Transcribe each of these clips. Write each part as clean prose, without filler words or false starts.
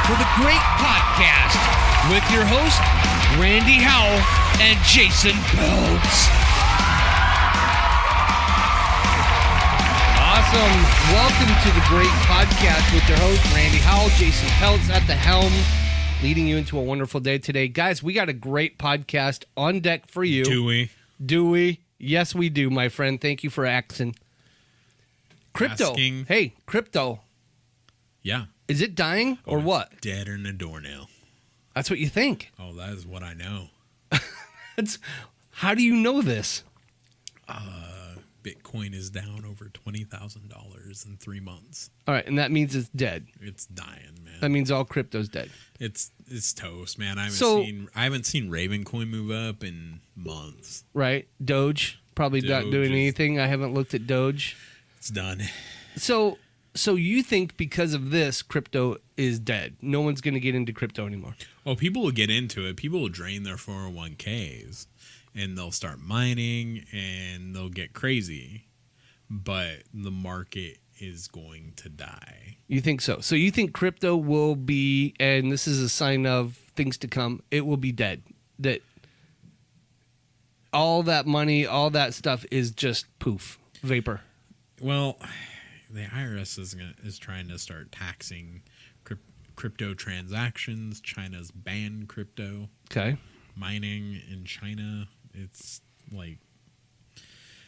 for the great podcast with your host, Randy Howell and Jason Peltz. Awesome. Welcome to the great podcast with your host, Randy Howell, Jason Peltz at the helm, leading you into a wonderful day today. Guys, we got a great podcast on deck for you. Do we? Yes, we do, my friend. Thank you for asking. Crypto. Hey, crypto. Yeah. Is it dying or what? Deader than a doornail. That's what you think. Oh, that is what I know. How do you know this? Bitcoin is down over $20,000 in 3 months. All right, and that means it's dead. It's dying, man. That means all crypto's dead. It's toast, man. I haven't seen Ravencoin move up in months. Right, Doge probably not doing anything. I haven't looked at Doge. It's done. So you think because of this, crypto is dead? No one's going to get into crypto anymore. Well, people will get into it. People will drain their 401ks. And they'll start mining, and they'll get crazy. But the market is going to die. You think so? So you think crypto will be, and this is a sign of things to come, it will be dead. That all that money, all that stuff is just poof, vapor. Well, the IRS is trying to start taxing crypto transactions. China's banned crypto. Okay. Mining in China. It's like,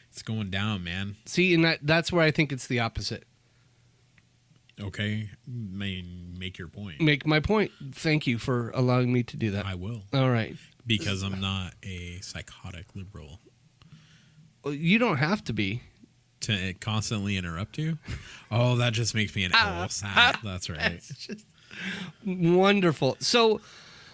it's going down, man. See, and that's where I think it's the opposite. Okay. Make your point. Make my point. Thank you for allowing me to do that. I will. All right. Because I'm not a psychotic liberal. Well, you don't have to be. To constantly interrupt you? Oh, that just makes me an sad. That's right. That's just wonderful. So,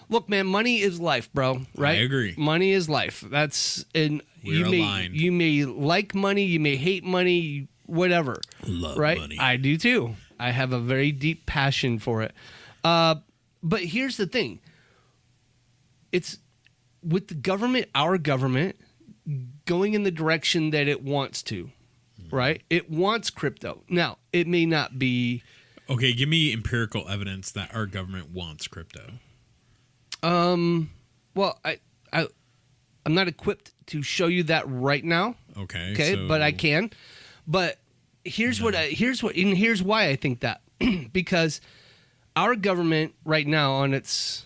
look, man, money is life, bro. Right? I agree. Money is life. We're aligned. You may like money, you may hate money, whatever. Love right? money. I do too. I have a very deep passion for it. But here's the thing. It's with the government, our government, going in the direction that it wants to, right? It wants crypto. Now, it may not be... Okay, give me empirical evidence that our government wants crypto. Well, I'm not equipped to show you that right now. Okay. But I can. But here's why I think that. Because our government right now on its,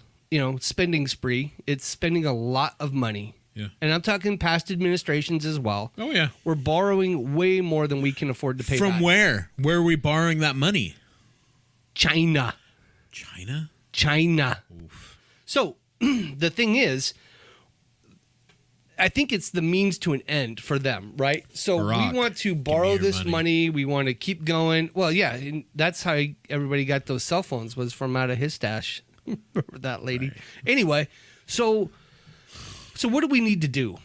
spending spree, it's spending a lot of money. Yeah. And I'm talking past administrations as well. Oh yeah. We're borrowing way more than we can afford to pay back. From where? Where are we borrowing that money? China. Oof. So, the thing is, I think it's the means to an end for them, right? So Barack, we want to borrow this money. We want to keep going. Well, yeah, and that's how everybody got those cell phones, was from out of his stash. Remember that lady? Right. Anyway, so what do we need to do?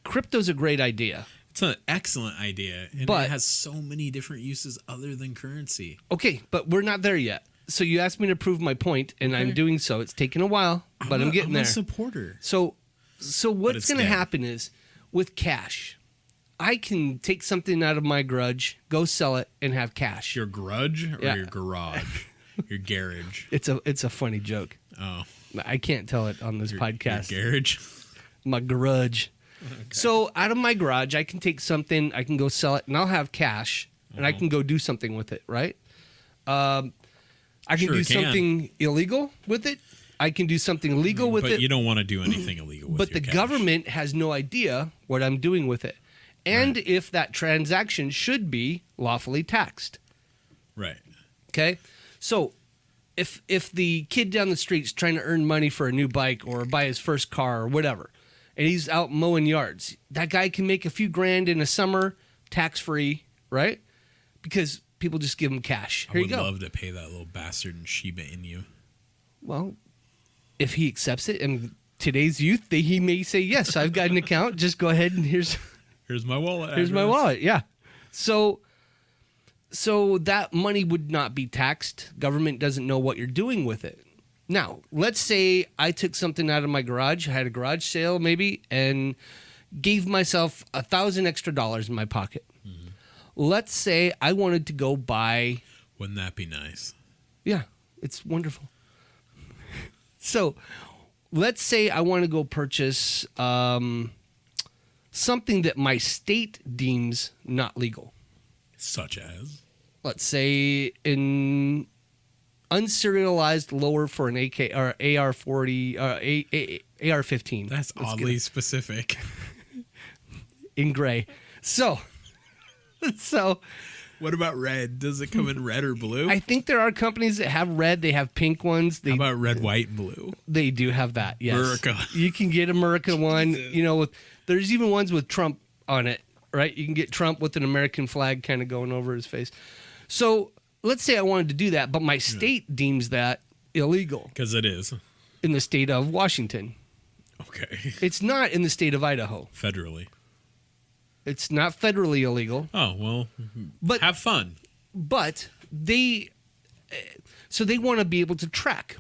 Crypto's a great idea. It's an excellent idea, and it has so many different uses other than currency. Okay, but we're not there yet. So you asked me to prove my point, and I'm doing so. It's taken a while, but I'm getting there. I'm a supporter. So what's going to happen is, with cash, I can take something out of my garage, go sell it, and have cash. Your grudge or your garage? Your garage. It's a funny joke. Oh. I can't tell it on this podcast. Your garage? My garage. Okay. So out of my garage, I can take something, I can go sell it, and I'll have cash, and I can go do something with it, right? I can do something illegal with it. I can do something legal with it. But you don't want to do anything illegal with it. But the government has no idea what I'm doing with it. And if that transaction should be lawfully taxed. Right. Okay? So if the kid down the street's trying to earn money for a new bike or buy his first car or whatever, and he's out mowing yards, that guy can make a few grand in a summer tax-free, right? Because people just give him cash. Here you go. I would love to pay that little bastard in Shiba Inu. Well, if he accepts it, and today's youth, he may say, yes, I've got an account. Just go ahead and here's my wallet. Here's my wallet, yeah. So that money would not be taxed. Government doesn't know what you're doing with it. Now, let's say I took something out of my garage. I had a garage sale maybe, and gave myself $1,000 extra in my pocket. Mm-hmm. Let's say I wanted to go buy... Wouldn't that be nice? Yeah. It's wonderful. So let's say I want to go purchase something that my state deems not legal. Such as? Let's say an unserialized lower for an AK or AR-40, AR-15. That's oddly specific. In gray. So what about red? Does it come in red or blue? I think there are companies that have red. They have pink ones. How about red, white, and blue? They do have that, yes. America. You can get America one. You know, there's even ones with Trump on it, right? You can get Trump with an American flag kind of going over his face. So let's say I wanted to do that, but my state deems that illegal. Because it is. In the state of Washington. Okay. It's not in the state of Idaho. Federally. It's not federally illegal. Oh, well, but have fun. But they want to be able to track.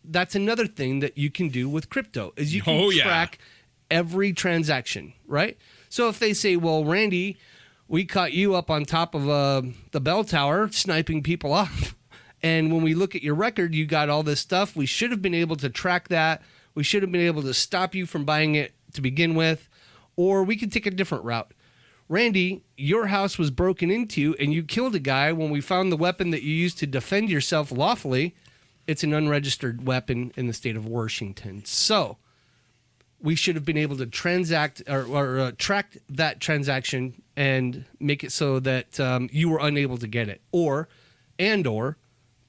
That's another thing that you can do with crypto is you can track every transaction, right? So if they say, well, Randy, we caught you up on top of the bell tower sniping people off. And when we look at your record, you got all this stuff. We should have been able to track that. We should have been able to stop you from buying it to begin with. Or we could take a different route. Randy, your house was broken into and you killed a guy when we found the weapon that you used to defend yourself lawfully. It's an unregistered weapon in the state of Washington. So we should have been able to transact or track that transaction and make it so that you were unable to get it or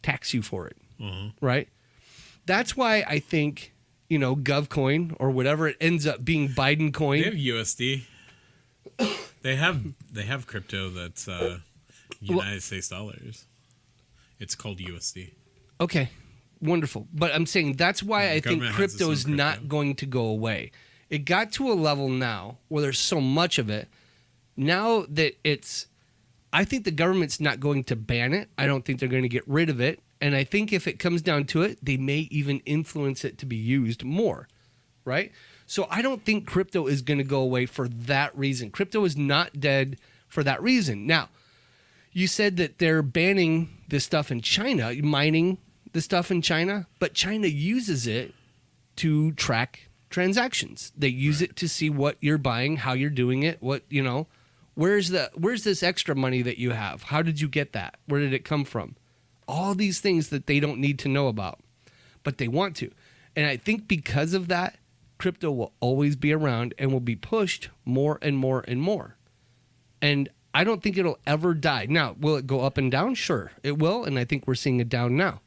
tax you for it. Right? That's why I think, you know, GovCoin or whatever it ends up being, Biden coin. They have USD. they have crypto that's United States dollars. It's called USD. Okay, wonderful. But I'm saying that's why I think crypto is not going to go away. It got to a level now where there's so much of it. Now that I think the government's not going to ban it. I don't think they're going to get rid of it. And I think if it comes down to it, they may even influence it to be used more, right? So I don't think crypto is going to go away for that reason. Crypto is not dead for that reason. Now, you said that they're banning this stuff in China, mining the stuff in China, but China uses it to track transactions. They use it to see what you're buying, how you're doing it, what, you know, where's this extra money that you have? How did you get that? Where did it come from? All these things that they don't need to know about, but they want to. And I think because of that, crypto will always be around and will be pushed more and more and more. And I don't think it'll ever die. Now, will it go up and down? Sure, it will. And I think we're seeing it down now.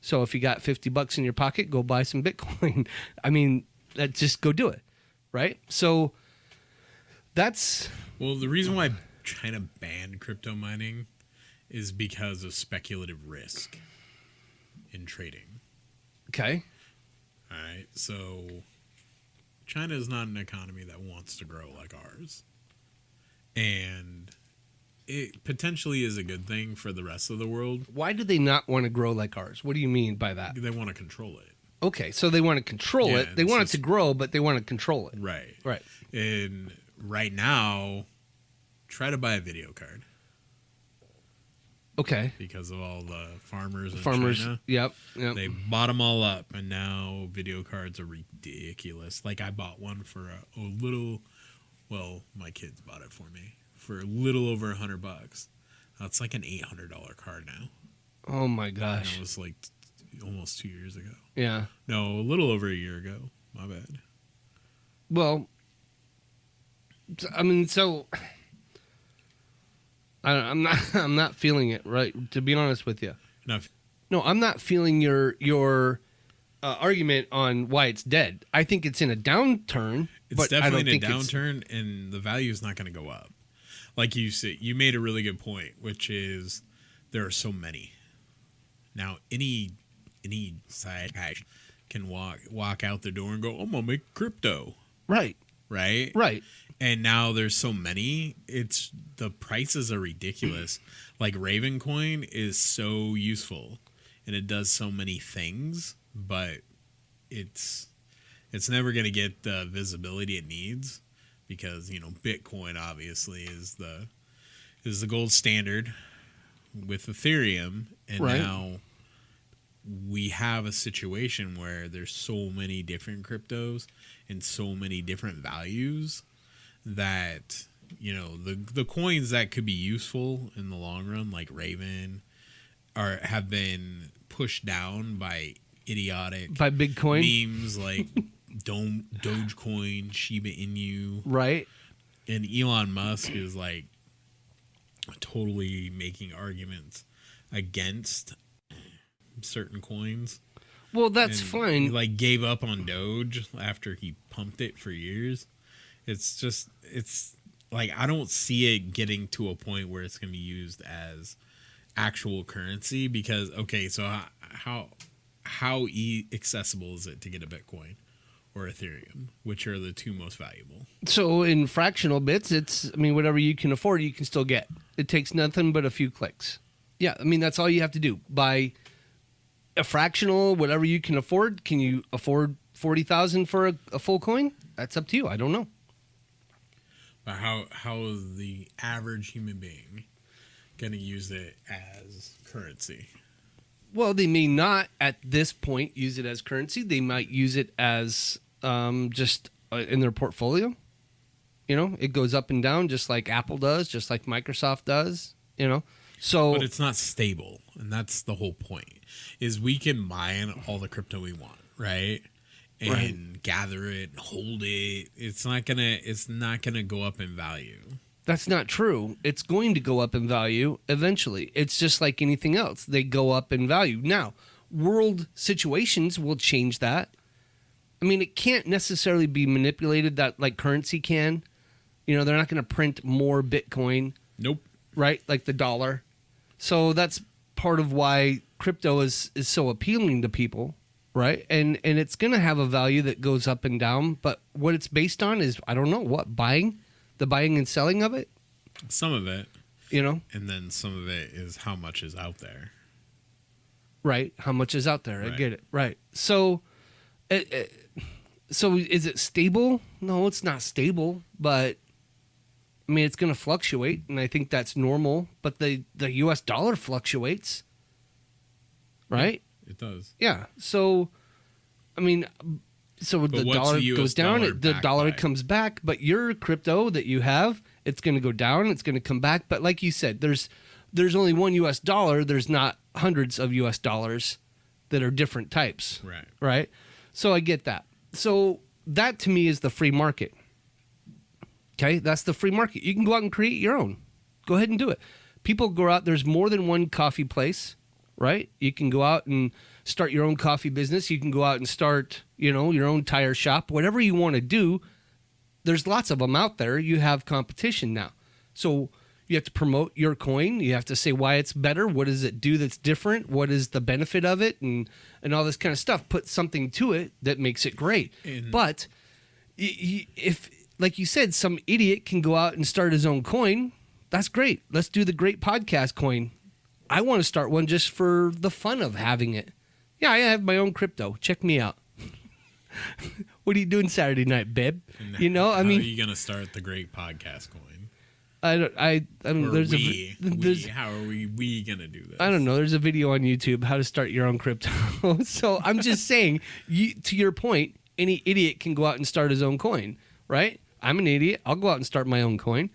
So if you got $50 in your pocket, go buy some Bitcoin. I mean, just go do it. Right? So that's... Well, the reason why China banned crypto mining is because of speculative risk in trading. Okay. All right. So China is not an economy that wants to grow like ours. And it potentially is a good thing for the rest of the world. Why do they not want to grow like ours? What do you mean by that? They want to control it. Okay. So they want to control it. They want it to grow, but they want to control it. Right. Right. And right now, try to buy a video card. Okay. Because of all the farmers in China. Yep. They bought them all up, and now video cards are ridiculous. Like, I bought one for a little... Well, my kids bought it for me. For a little over $100. That's like an $800 card now. Oh, my gosh. And it was like almost 2 years ago. Yeah. No, a little over a year ago. My bad. Well, I mean, so... I'm not feeling it, right? To be honest with you, no, I'm not feeling your argument on why it's dead. I think it's in a downturn. It's definitely in a downturn, and the value is not going to go up. Like you said, you made a really good point, which is there are so many now. Any side guy can walk out the door and go, "I'm gonna make crypto." Right. And now there's so many, the prices are ridiculous. Like Ravencoin is so useful and it does so many things, but it's never going to get the visibility it needs because, you know, Bitcoin obviously is the gold standard with Ethereum, and now we have a situation where there's so many different cryptos and so many different values that, you know, the coins that could be useful in the long run, like Raven, have been pushed down by idiotic by Bitcoin memes like Dogecoin, Shiba Inu, right? And Elon Musk is like totally making arguments against certain coins. Well, that's fine. He like gave up on Doge after he pumped it for years. It's like I don't see it getting to a point where it's going to be used as actual currency because okay, so how accessible is it to get a Bitcoin or Ethereum, which are the two most valuable? So in fractional bits, whatever you can afford, you can still get. It takes nothing but a few clicks. Yeah, that's all you have to do. Buy a fractional, whatever you can afford. Can you afford 40,000 for a full coin? That's up to you. I don't know. But how is the average human being going to use it as currency? Well, they may not at this point use it as currency. They might use it as just in their portfolio. It goes up and down just like Apple does, just like Microsoft does, So, but it's not stable, and that's the whole point. Is we can mine all the crypto we want, right? And gather it, hold it. It's not gonna go up in value. That's not true. It's going to go up in value eventually. It's just like anything else. They go up in value. Now, world situations will change that. It can't necessarily be manipulated that like currency can. They're not going to print more Bitcoin. Nope. Right? Like the dollar. So that's part of why crypto is so appealing to people, right? And it's going to have a value that goes up and down, but what it's based on is, I don't know, what, the buying and selling of it? Some of it. And then some of it is how much is out there. Right, how much is out there. Right. I get it. Right. So is it stable? No, it's not stable, but it's going to fluctuate, and I think that's normal. But the U.S. dollar fluctuates, right? Yeah, it does. Yeah. So, so the dollar goes down, the dollar comes back. But your crypto that you have, it's going to go down, it's going to come back. But like you said, there's only one U.S. dollar. There's not hundreds of U.S. dollars that are different types. Right. Right. So I get that. So that to me is the free market. Okay, that's the free market. You can go out and create your own. Go ahead and do it. People go out. There's more than one coffee place, right? You can go out and start your own coffee business. You can go out and start, your own tire shop. Whatever you want to do, there's lots of them out there. You have competition now. So you have to promote your coin. You have to say why it's better. What does it do that's different? What is the benefit of it? And all this kind of stuff. Put something to it that makes it great. But if... like you said, some idiot can go out and start his own coin. That's great. Let's do the great podcast coin. I want to start one just for the fun of having it. Yeah, I have my own crypto. Check me out. What are you doing Saturday night, babe? How are you going to start the great podcast coin? How are we going to do this? I don't know. There's a video on YouTube, how to start your own crypto. So I'm just saying, to your point, any idiot can go out and start his own coin, right? I'm an idiot. I'll go out and start my own coin,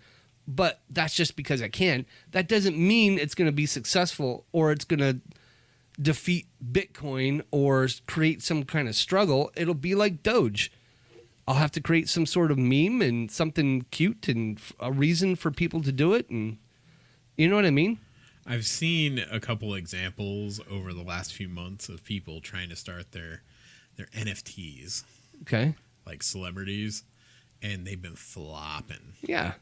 but that's just because I can. That doesn't mean it's going to be successful or it's going to defeat Bitcoin or create some kind of struggle. It'll be like Doge. I'll have to create some sort of meme and something cute and a reason for people to do it. And you know what I mean? I've seen a couple examples over the last few months of people trying to start their NFTs. Okay. Like celebrities. And they've been flopping. Yeah.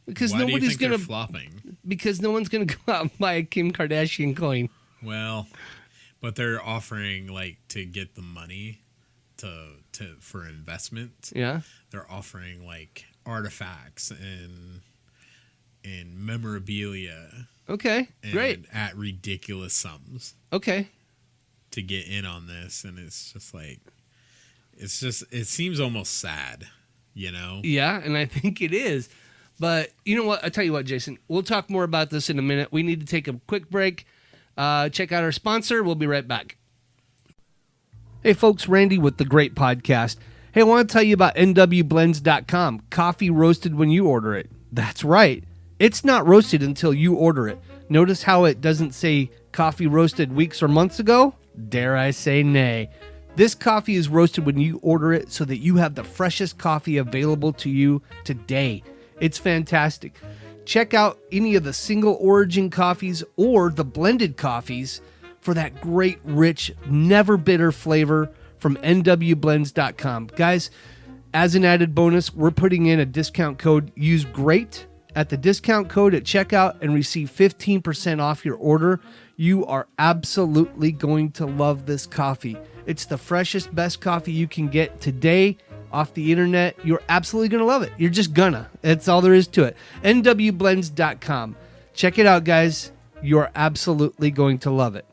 Because Why nobody's do you think going they're to flopping? Because no one's going to go out and buy a Kim Kardashian coin. Well, but they're offering like to get the money for investment. Yeah. They're offering like artifacts and memorabilia. Okay. Great. At ridiculous sums. Okay. To get in on this, and it's just like it seems almost sad. Yeah, and I think it is. But you know what? I'll tell you what, Jason. We'll talk more about this in a minute. We need to take a quick break. Check out our sponsor. We'll be right back. Hey folks, Randy with the Great Podcast. Hey, I want to tell you about nwblends.com. Coffee roasted when you order it. That's right. It's not roasted until you order it. Notice how it doesn't say coffee roasted weeks or months ago? Dare I say nay. This coffee is roasted when you order it so that you have the freshest coffee available to you today. It's fantastic. Check out any of the single origin coffees or the blended coffees for that great, rich, never bitter flavor from nwblends.com. Guys, as an added bonus, we're putting in a discount code. Use GREAT at the discount code at checkout and receive 15% off your order. You are absolutely going to love this coffee. It's the freshest, best coffee you can get today off the internet. You're absolutely going to love it. You're just gonna. That's all there is to it. nwblends.com. Check it out, guys. You're absolutely going to love it.